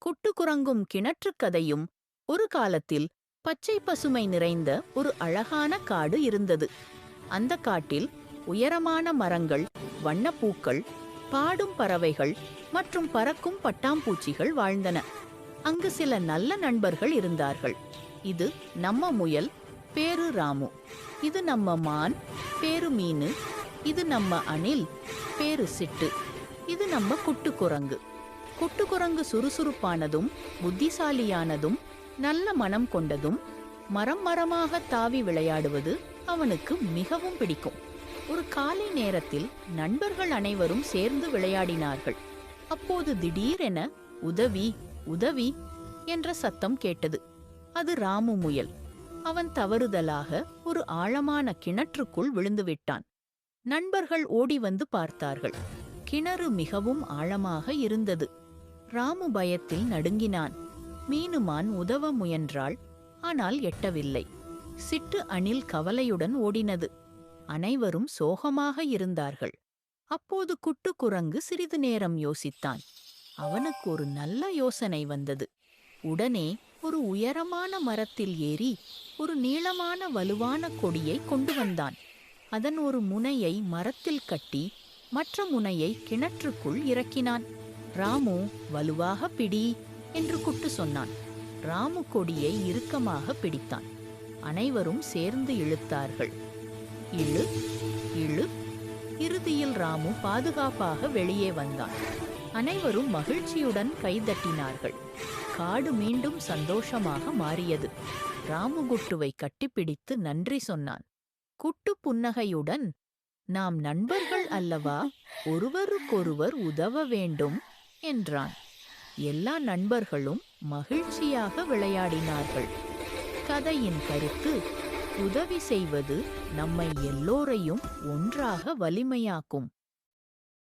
குட்டுக்குரங்கும் கிணற்றுக் கதையும். ஒரு காலத்தில் பச்சை பசுமை நிறைந்த ஒரு அழகான காடு இருந்தது. அந்த காட்டில் உயரமான மரங்கள், வண்ணப்பூக்கள், பாடும் பறவைகள் மற்றும் பறக்கும் பட்டாம்பூச்சிகள் வாழ்ந்தன. அங்கு சில நல்ல நண்பர்கள் இருந்தார்கள். இது நம்ம முயல், பேரு ராமு. இது நம்ம மான், பேரு மீனு. இது நம்ம அணில், பேரு சிட்டு. இது நம்ம குட்டுக்குரங்கு. குட்டுக்குரங்கு சுறுசுறுப்பானதும் புத்திசாலியானதும் நல்ல மனம் கொண்டதும். மரம் மரமாக தாவி விளையாடுவது அவனுக்கு மிகவும் பிடிக்கும். ஒரு காலை நேரத்தில் நண்பர்கள் அனைவரும் சேர்ந்து விளையாடினார்கள். அப்போது திடீரென உதவி உதவி என்ற சத்தம் கேட்டது. அது ராமு முயல். அவன் தவறுதலாக ஒரு ஆழமான கிணற்றுக்குள் விழுந்துவிட்டான். நண்பர்கள் ஓடி வந்து பார்த்தார்கள். கிணறு மிகவும் ஆழமாக இருந்தது. ராமு பயத்தில் நடுங்கினான். மீனுமான் உதவ முயன்றாள், ஆனால் எட்டவில்லை. சிட்டு அணில் கவலையுடன் ஓடினது. அனைவரும் சோகமாக இருந்தார்கள். அப்போது குட்டுக்குரங்கு சிறிது நேரம் யோசித்தான். அவனுக்கு ஒரு நல்ல யோசனை வந்தது. உடனே ஒரு உயரமான மரத்தில் ஏறி ஒரு நீளமான வலுவான கொடியை கொண்டு வந்தான். அதன் ஒரு முனையை மரத்தில் கட்டி மற்ற முனையை கிணற்றுக்குள் இறக்கினான். ராமு, வலுவாக பிடி என்று குட்டு சொன்னான். ராமு கொடியை இறுக்கமாக பிடித்தான். அனைவரும் சேர்ந்து இழுத்தார்கள். இழு இழு. இறுதியில் ராமு பாதுகாப்பாக வெளியே வந்தான். அனைவரும் மகிழ்ச்சியுடன் கைதட்டினார்கள். காடு மீண்டும் சந்தோஷமாக மாறியது. ராமு குட்டுவை கட்டிப்பிடித்து நன்றி சொன்னான். குட்டு புன்னகையுடன், நாம் நண்பர்கள் அல்லவா, ஒருவருக்கொருவர் உதவ வேண்டும் என்றான். எல்லா நண்பர்களும் மகிழ்ச்சியாக விளையாடினார்கள். கதையின் கருத்து: உதவி செய்வது நம்மை எல்லோரையும் ஒன்றாக வலிமையாக்கும்.